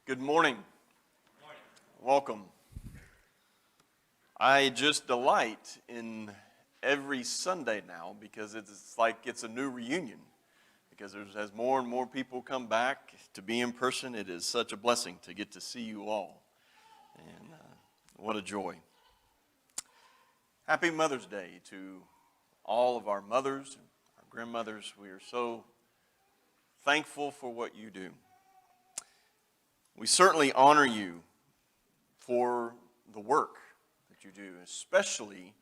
Good morning. Welcome. I just delight in every Sunday now because it's like it's a new reunion. Because as more and more people come back to be in person, it is such a blessing to get to see you all. And what a joy. Happy Mother's Day to all of our mothers, our grandmothers. We are so thankful for what you do. We certainly honor you for the work that you do, especially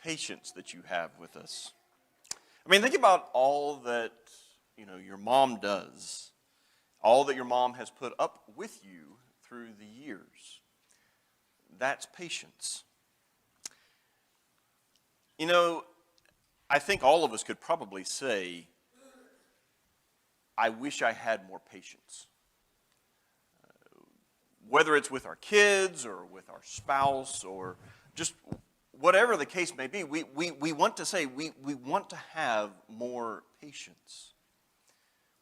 patience that you have with us. I mean, think about all that, your mom does, all that your mom has put up with you through the years. That's patience. I think all of us could probably say, I wish I had more patience. Whether it's with our kids or with our spouse or just whatever the case may be, we want to say we want to have more patience.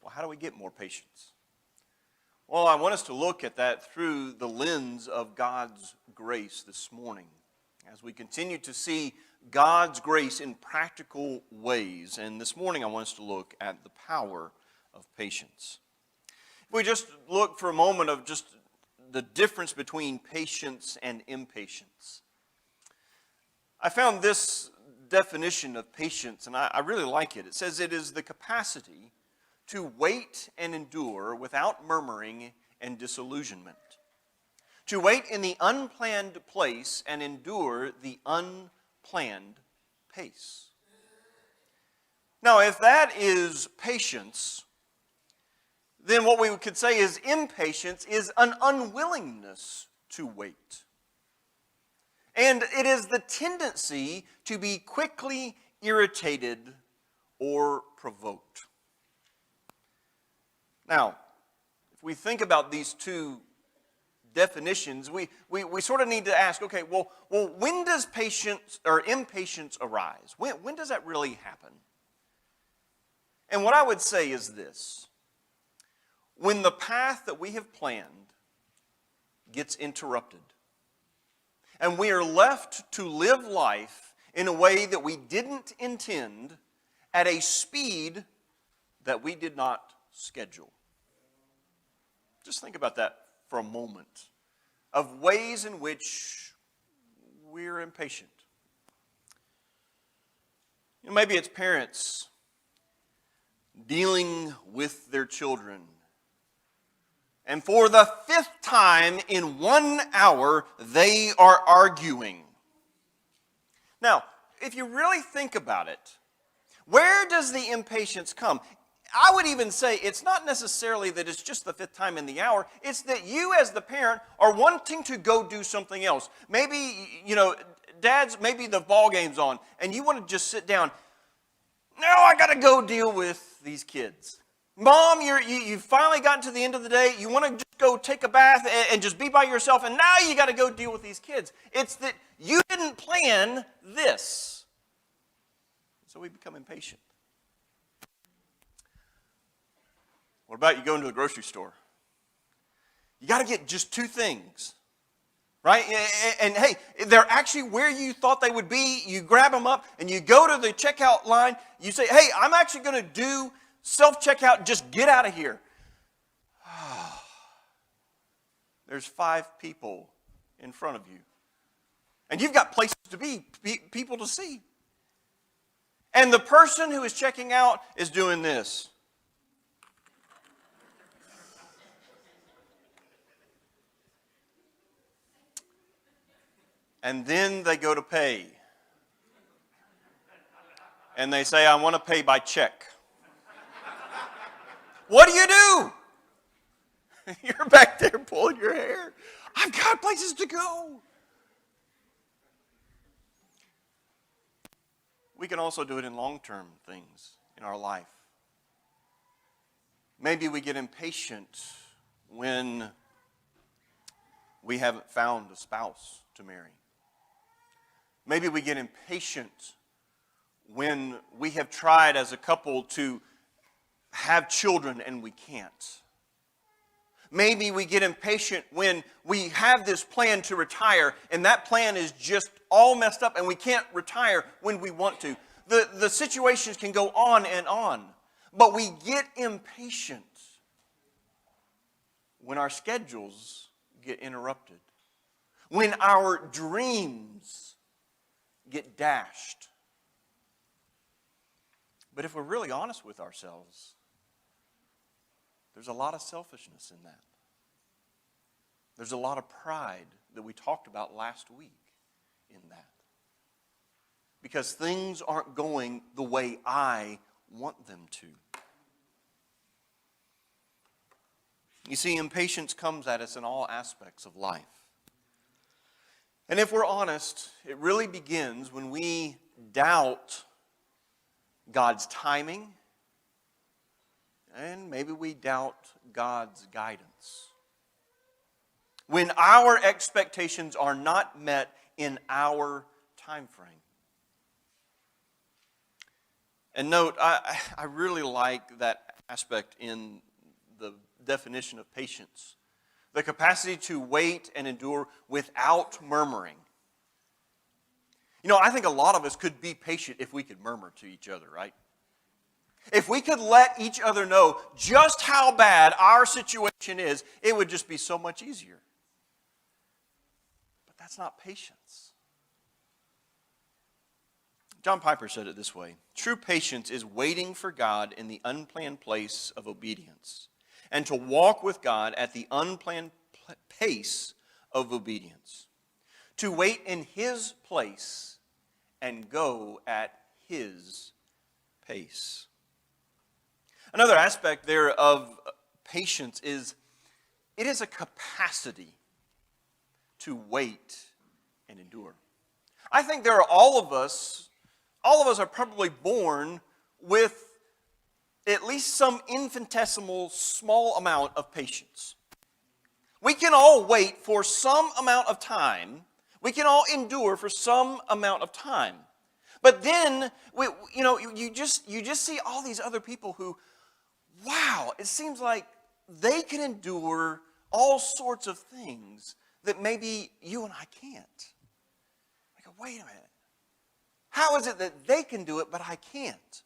Well, how do we get more patience? Well, I want us to look at that through the lens of God's grace this morning as we continue to see God's grace in practical ways. And this morning I want us to look at the power of patience. If we just look for a moment of just the difference between patience and impatience. I found this definition of patience, and I really like it. It says it is the capacity to wait and endure without murmuring and disillusionment. To wait in the unplanned place and endure the unplanned pace. Now, if that is patience, then what we could say is impatience is an unwillingness to wait. And it is the tendency to be quickly irritated or provoked. Now, if we think about these two definitions, we sort of need to ask, okay, well, when does patience or impatience arise? When does that really happen? And what I would say is this. When the path that we have planned gets interrupted, and we are left to live life in a way that we didn't intend at a speed that we did not schedule. Just think about that for a moment, of ways in which we're impatient. Maybe it's parents dealing with their children. And for the 5th time in 1 hour, they are arguing. Now, if you really think about it, where does the impatience come? I would even say it's not necessarily that it's just the 5th time in the hour. It's that you as the parent are wanting to go do something else. Maybe, dads, maybe the ball game's on, and you want to just sit down. Now I got to go deal with these kids. Mom, you've finally gotten to the end of the day. You want to just go take a bath and just be by yourself, and now you got to go deal with these kids. It's that you didn't plan this. So we become impatient. What about you going to the grocery store? You got to get just 2 things, right? And hey, they're actually where you thought they would be. You grab them up, and you go to the checkout line. You say, hey, I'm actually going to do self-checkout, just get out of here. There's 5 people in front of you. And you've got places to be, people to see. And the person who is checking out is doing this. And then they go to pay. And they say, I want to pay by check. What do? You're back there pulling your hair. I've got places to go. We can also do it in long-term things in our life. Maybe we get impatient when we haven't found a spouse to marry. Maybe we get impatient when we have tried as a couple to have children and we can't. Maybe we get impatient when we have this plan to retire and that plan is just all messed up and we can't retire when we want to. The situations can go on and on. But we get impatient when our schedules get interrupted, when our dreams get dashed. But if we're really honest with ourselves, there's a lot of selfishness in that. There's a lot of pride that we talked about last week in that. Because things aren't going the way I want them to. You see, impatience comes at us in all aspects of life. And if we're honest, it really begins when we doubt God's timing, and maybe we doubt God's guidance. When our expectations are not met in our time frame. And note, I really like that aspect in the definition of patience. The capacity to wait and endure without murmuring. You know, I think a lot of us could be patient if we could murmur to each other, right? If we could let each other know just how bad our situation is, it would just be so much easier. But that's not patience. John Piper said it this way: true patience is waiting for God in the unplanned place of obedience, and to walk with God at the unplanned pace of obedience. To wait in His place and go at His pace. Another aspect there of patience is it is a capacity to wait and endure. I think there are all of us are probably born with at least some infinitesimal small amount of patience. We can all wait for some amount of time. We can all endure for some amount of time. But then, you just see all these other people who, wow, it seems like they can endure all sorts of things that maybe you and I can't. I go, wait a minute. How is it that they can do it, but I can't?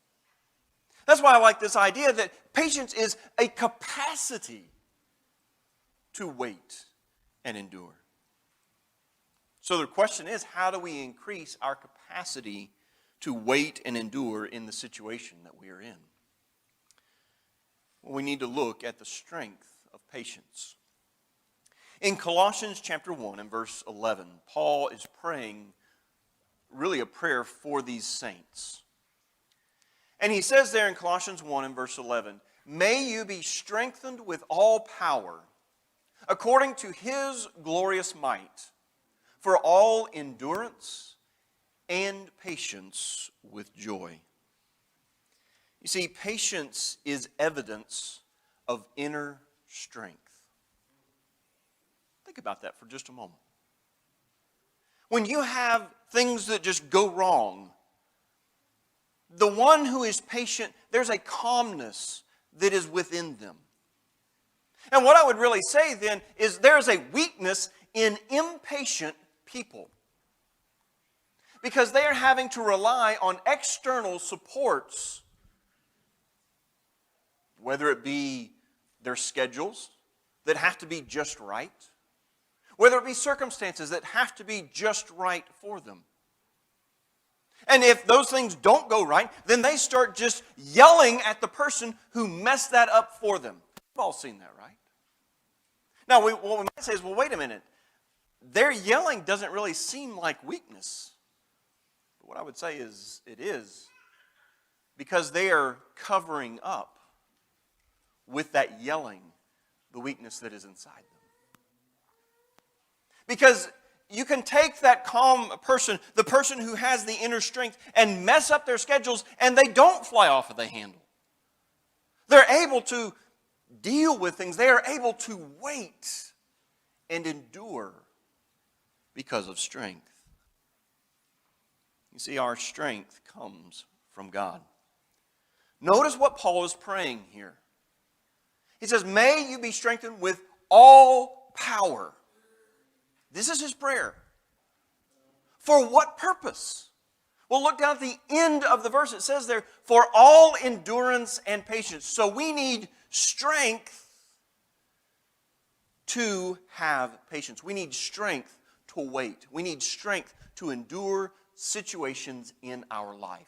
That's why I like this idea that patience is a capacity to wait and endure. So the question is, how do we increase our capacity to wait and endure in the situation that we are in? Well, we need to look at the strength of patience. In Colossians chapter 1 and verse 11, Paul is praying really a prayer for these saints. And he says there in Colossians 1 and verse 11, "May you be strengthened with all power, according to His glorious might, for all endurance and patience with joy." You see, patience is evidence of inner strength. Think about that for just a moment. When you have things that just go wrong, the one who is patient, there's a calmness that is within them. And what I would really say then is there's a weakness in impatient people, because they are having to rely on external supports, whether it be their schedules that have to be just right, whether it be circumstances that have to be just right for them. And if those things don't go right, then they start just yelling at the person who messed that up for them. We've all seen that, right? Now, what we might say is, well, wait a minute. Their yelling doesn't really seem like weakness. But what I would say is, it is, because they are covering up with that yelling the weakness that is inside them. Because you can take that calm person, the person who has the inner strength, and mess up their schedules, and they don't fly off of the handle. They're able to deal with things. They are able to wait and endure because of strength. You see, our strength comes from God. Notice what Paul is praying here. He says, "May you be strengthened with all power. This is his prayer. For what purpose? Well, look down at the end of the verse. It says there, for all endurance and patience. So we need strength to have patience. We need strength to wait. We need strength to endure situations in our life.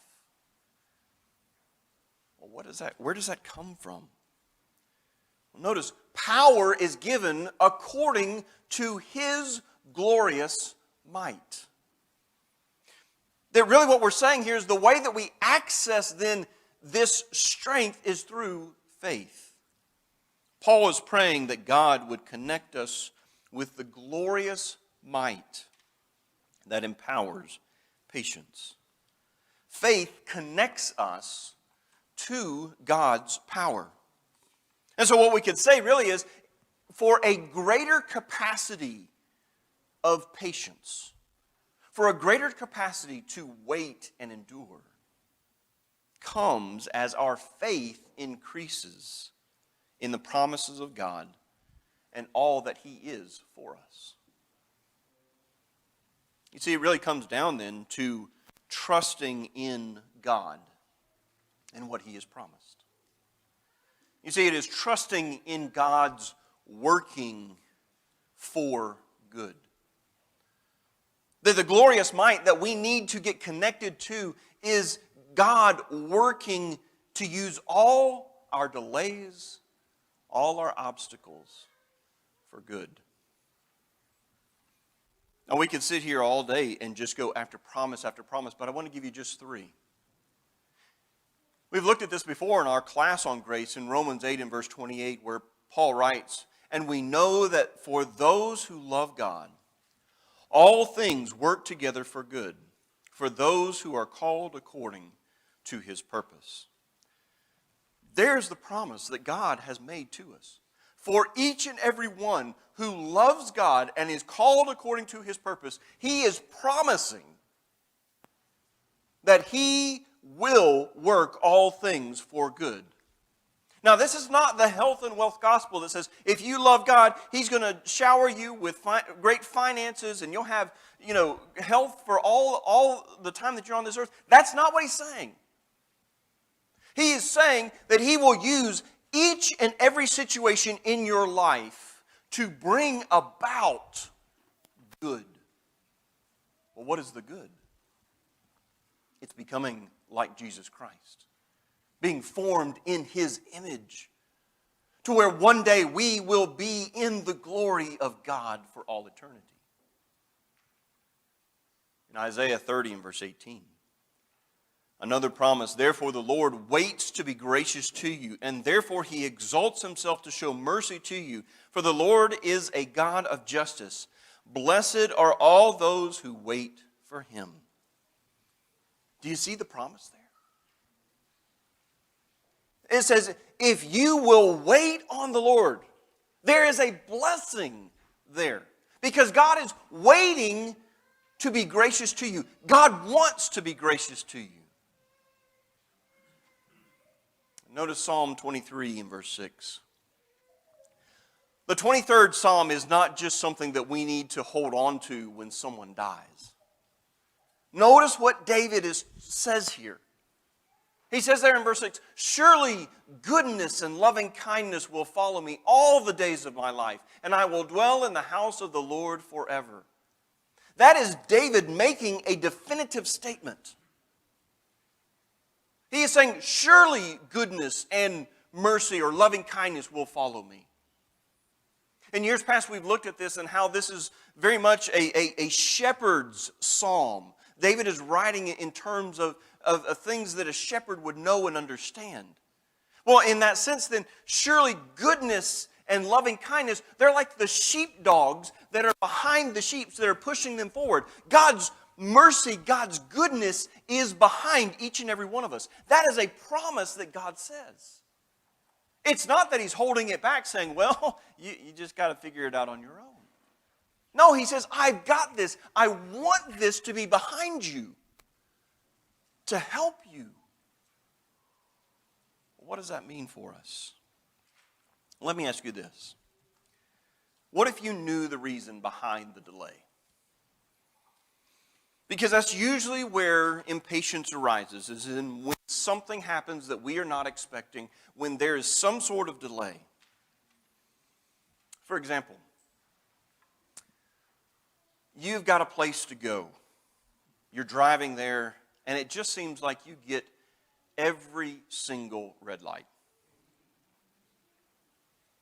Well, where does that come from? Well, notice, power is given according to his glorious might. That really what we're saying here is the way that we access then this strength is through faith. Paul is praying that God would connect us with the glorious might that empowers patience. Faith connects us to God's power. And so what we could say really is, for a greater capacity of patience, for a greater capacity to wait and endure, comes as our faith increases in the promises of God and all that he is for us. You see, it really comes down then to trusting in God and what he has promised. You see, it is trusting in God's working for good. That the glorious might that we need to get connected to is God working to use all our delays, all our obstacles for good. Now, we could sit here all day and just go after promise, but I want to give you just three. We've looked at this before in our class on grace in Romans 8 and verse 28, where Paul writes, and we know that for those who love God, all things work together for good, for those who are called according to his purpose. There's the promise that God has made to us. For each and every one who loves God and is called according to his purpose, he is promising that he will work all things for good. Now, this is not the health and wealth gospel that says if you love God, he's going to shower you with great finances and you'll have, health for all the time that you're on this earth. That's not what he's saying. He is saying that he will use each and every situation in your life to bring about good. Well, what is the good? It's becoming like Jesus Christ, being formed in his image, to where one day we will be in the glory of God for all eternity. In Isaiah 30 and verse 18, another promise, therefore the Lord waits to be gracious to you, and therefore he exalts himself to show mercy to you. For the Lord is a God of justice. Blessed are all those who wait for him. Do you see the promise there? It says, if you will wait on the Lord, there is a blessing there. Because God is waiting to be gracious to you. God wants to be gracious to you. Notice Psalm 23 in verse 6. The 23rd Psalm is not just something that we need to hold on to when someone dies. Notice what David says here. He says there in verse 6, surely goodness and loving kindness will follow me all the days of my life, and I will dwell in the house of the Lord forever. That is David making a definitive statement. He is saying, surely goodness and mercy or loving kindness will follow me. In years past, we've looked at this and how this is very much a shepherd's psalm. David is writing it in terms of things that a shepherd would know and understand. Well, in that sense, then, surely goodness and loving kindness, they're like the sheepdogs that are behind the sheep that are pushing them forward. God's mercy, God's goodness is behind each and every one of us. That is a promise that God says. It's not that he's holding it back saying, well, you just got to figure it out on your own. No, he says, I've got this. I want this to be behind you, to help you. What does that mean for us? Let me ask you this. What if you knew the reason behind the delay? Because that's usually where impatience arises, is in when something happens that we are not expecting, when there is some sort of delay. For example, you've got a place to go. You're driving there, and it just seems like you get every single red light.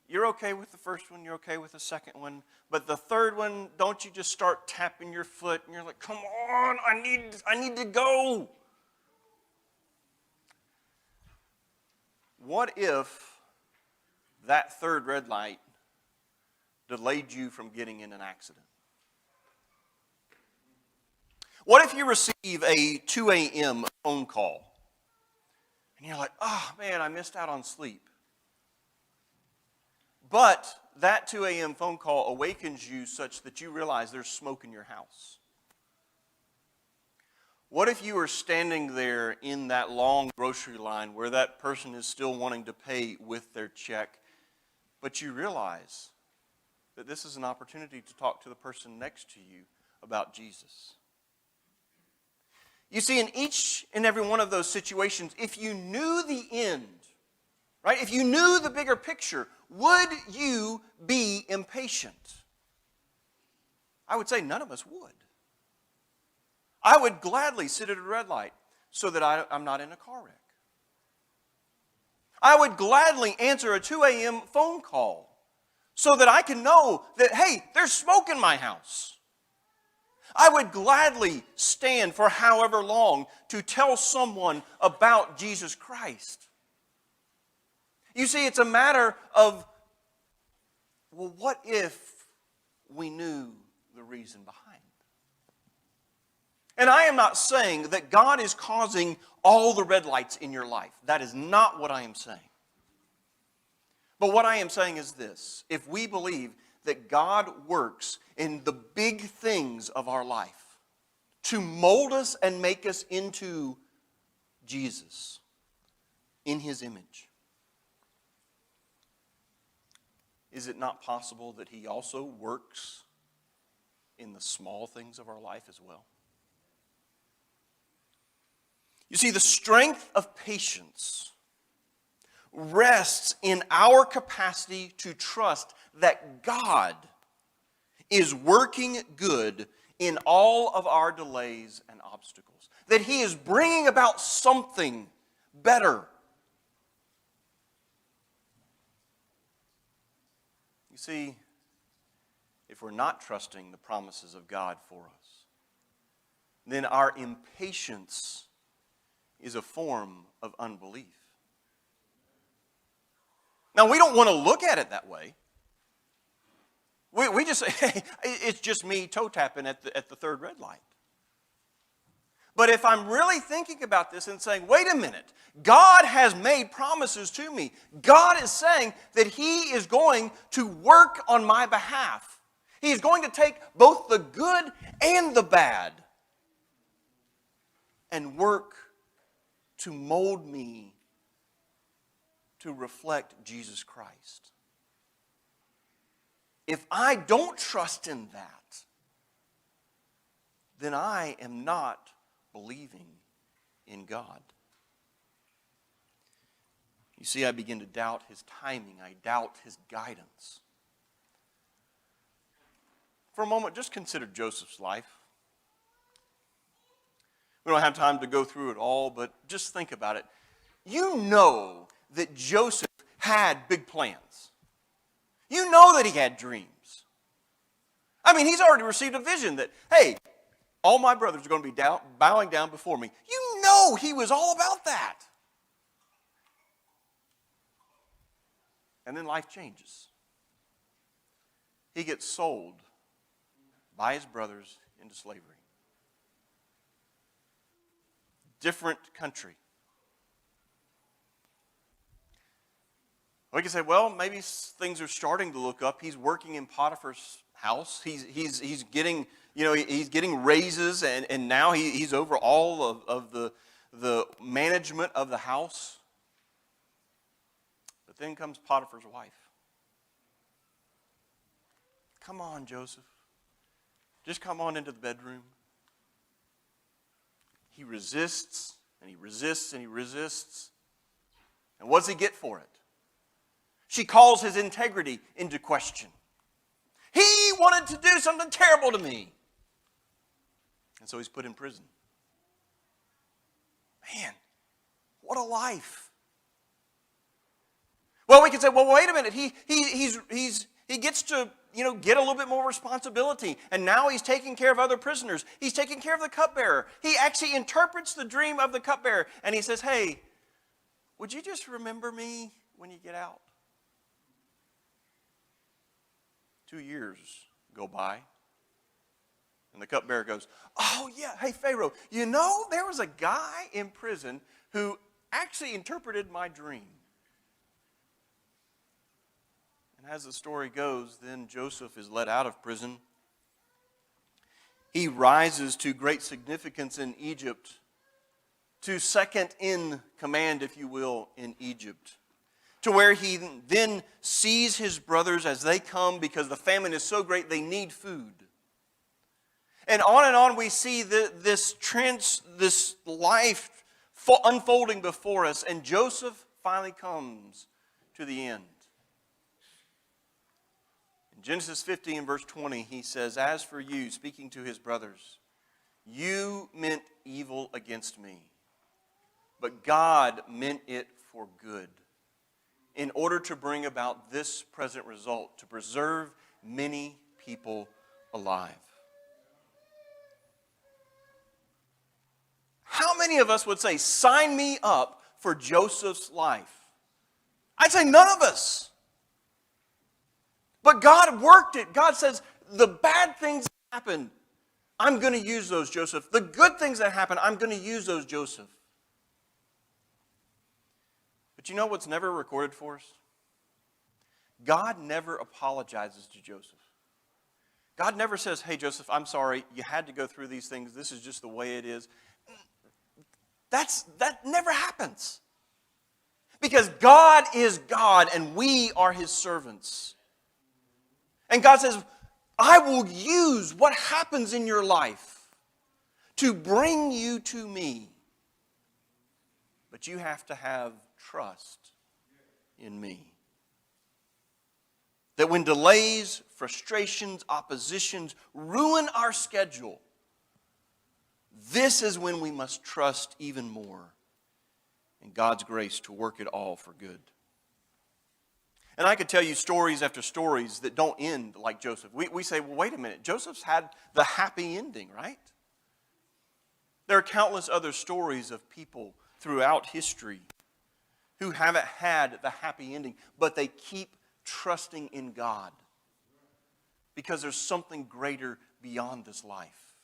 You're okay with the first one, you're okay with the second one, but the third one, don't you just start tapping your foot and you're like, come on, I need to go. What if that third red light delayed you from getting in an accident? What if you receive a 2 a.m. phone call and you're like, oh man, I missed out on sleep. But that 2 a.m. phone call awakens you such that you realize there's smoke in your house. What if you were standing there in that long grocery line where that person is still wanting to pay with their check, but you realize that this is an opportunity to talk to the person next to you about Jesus? You see, in each and every one of those situations, if you knew the end, right? If you knew the bigger picture, would you be impatient? I would say none of us would. I would gladly sit at a red light so that I'm not in a car wreck. I would gladly answer a 2 a.m. phone call so that I can know that, hey, there's smoke in my house. I would gladly stand for however long to tell someone about Jesus Christ. You see, it's a matter of, well, what if we knew the reason behind? And I am not saying that God is causing all the red lights in your life. That is not what I am saying. But what I am saying is this: if we believe that God works in the big things of our life to mold us and make us into Jesus, in His image, is it not possible that He also works in the small things of our life as well? You see, the strength of patience rests in our capacity to trust that God is working good in all of our delays and obstacles. That He is bringing about something better. You see, if we're not trusting the promises of God for us, then our impatience is a form of unbelief. Now, we don't want to look at it that way. We just say, hey, it's just me toe tapping at the third red light. But if I'm really thinking about this and saying, wait a minute, God has made promises to me. God is saying that He is going to work on my behalf. He is going to take both the good and the bad and work to mold me to reflect Jesus Christ. If I don't trust in that, then I am not believing in God. You see, I begin to doubt His timing. I doubt His guidance. For a moment, just consider Joseph's life. We don't have time to go through it all, but just think about it. You know that Joseph had big plans. You know that he had dreams. I mean, he's already received a vision that, hey, all my brothers are going to be bowing down before me. You know he was all about that. And then life changes. He gets sold by his brothers into slavery. Different country. We can say, well, maybe things are starting to look up. He's working in Potiphar's house. He's getting, he's getting raises, and now he's over all of the management of the house. But then comes Potiphar's wife. come on, Joseph. Just come on into the bedroom. He resists, and he resists, and he resists. And what does he get for it? She calls his integrity into question. He wanted to do something terrible to me. And so he's put in prison. Man, what a life. Well, we can say, well, wait a minute. He gets to, get a little bit more responsibility. And now he's taking care of other prisoners. He's taking care of the cupbearer. He actually interprets the dream of the cupbearer. And he says, hey, would you just remember me when you get out? 2 years go by. And the cupbearer goes, oh yeah, hey Pharaoh, there was a guy in prison who actually interpreted my dream. And as the story goes, then Joseph is let out of prison. He rises to great significance in Egypt, to second in command, if you will, in Egypt, to where he then sees his brothers as they come because the famine is so great they need food. And on we see this life unfolding before us, and Joseph finally comes to the end. In Genesis 50 and verse 20, he says, as for you, speaking to his brothers, you meant evil against me, but God meant it for good, in order to bring about this present result, to preserve many people alive. How many of us would say, sign me up for Joseph's life? I'd say none of us. But God worked it. God says, the bad things that happen, I'm going to use those, Joseph. The good things that happen, I'm going to use those, Joseph. But you know what's never recorded for us? God never apologizes to Joseph. God never says, hey, Joseph, I'm sorry. You had to go through these things. This is just the way it is. That never happens. Because God is God and we are His servants. And God says, I will use what happens in your life to bring you to me. But you have to have trust in me. That when delays, frustrations, oppositions ruin our schedule, this is when we must trust even more in God's grace to work it all for good. And I could tell you stories after stories that don't end like Joseph. We say, well, wait a minute, Joseph's had the happy ending, right? There are countless other stories of people throughout history who haven't had the happy ending, but they keep trusting in God because there's something greater beyond this life.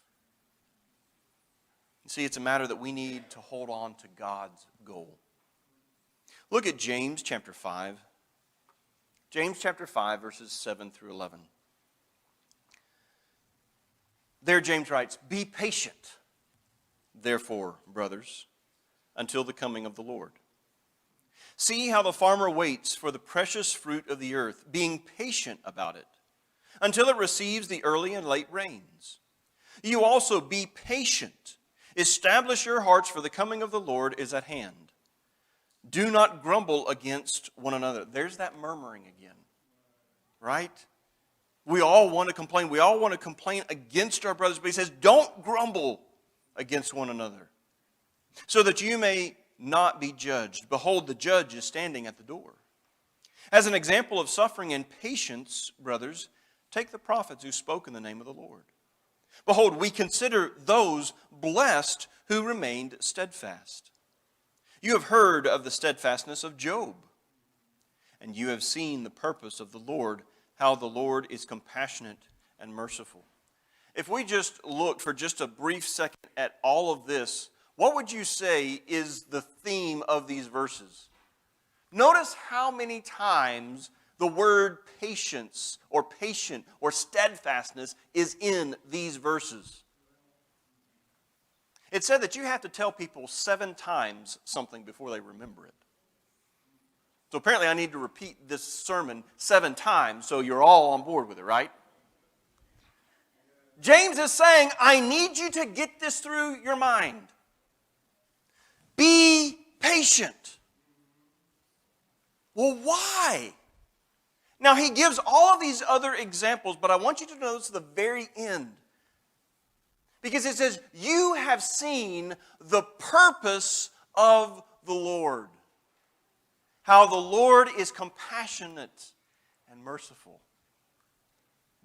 You see, it's a matter that we need to hold on to God's goal. Look at James chapter 5. James chapter 5, verses 7 through 11. There James writes, be patient, therefore, brothers, until the coming of the Lord. See how the farmer waits for the precious fruit of the earth, being patient about it, until it receives the early and late rains. You also be patient. Establish your hearts, for the coming of the Lord is at hand. Do not grumble against one another. There's that murmuring again, right? We all want to complain. We all want to complain against our brothers. But he says, don't grumble against one another, so that you may not be judged. Behold, the judge is standing at the door. As an example of suffering and patience, brothers, take the prophets who spoke in the name of the Lord. Behold, we consider those blessed who remained steadfast. You have heard of the steadfastness of Job, and you have seen the purpose of the Lord, how the Lord is compassionate and merciful. If we just look for just a brief second at all of this, what would you say is the theme of these verses? Notice how many times the word patience or patient or steadfastness is in these verses. It said that you have to tell people 7 times something before they remember it. So apparently I need to repeat this sermon 7 times so you're all on board with it, right? James is saying, I need you to get this through your mind. Be patient. Well, why? Now, he gives all of these other examples, but I want you to notice the very end. Because it says, you have seen the purpose of the Lord. How the Lord is compassionate and merciful.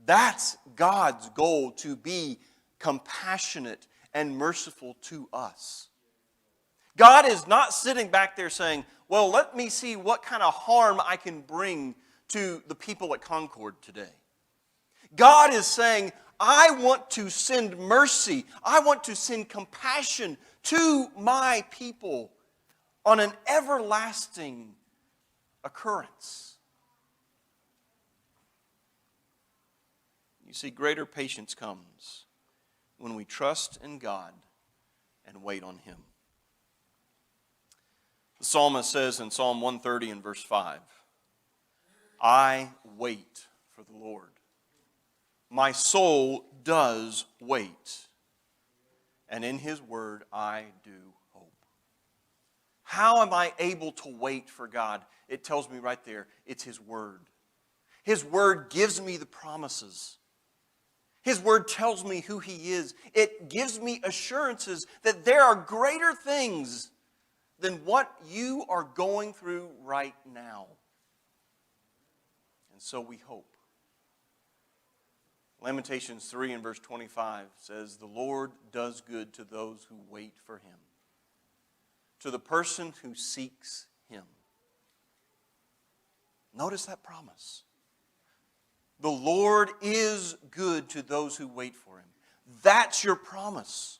That's God's goal, to be compassionate and merciful to us. God is not sitting back there saying, well, let me see what kind of harm I can bring to the people at Concord today. God is saying, I want to send mercy. I want to send compassion to my people on an everlasting occurrence. You see, greater patience comes when we trust in God and wait on Him. The psalmist says in Psalm 130 and verse 5, I wait for the Lord. My soul does wait, and in His word I do hope. How am I able to wait for God? It tells me right there, it's His word. His word gives me the promises. His word tells me who He is. It gives me assurances that there are greater things than what you are going through right now. And so we hope. Lamentations 3 and verse 25 says, the Lord does good to those who wait for Him, to the person who seeks Him. Notice that promise. The Lord is good to those who wait for Him. That's your promise.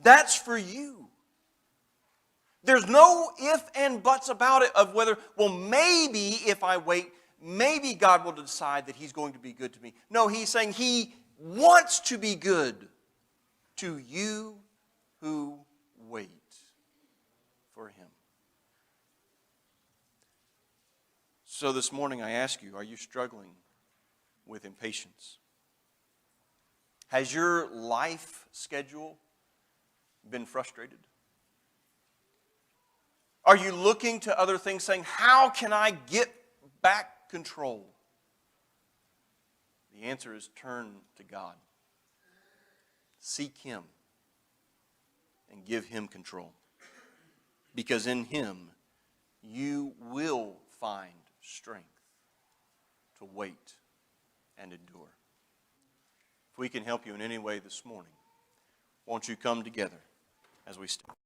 That's for you. There's no if and buts about it of whether, well, maybe if I wait, maybe God will decide that He's going to be good to me. No, He's saying He wants to be good to you who wait for Him. So this morning I ask you, are you struggling with impatience? Has your life schedule been frustrated? Are you looking to other things saying, how can I get back control? The answer is turn to God. Seek Him and give Him control. Because in Him, you will find strength to wait and endure. If we can help you in any way this morning, won't you come together as we stand?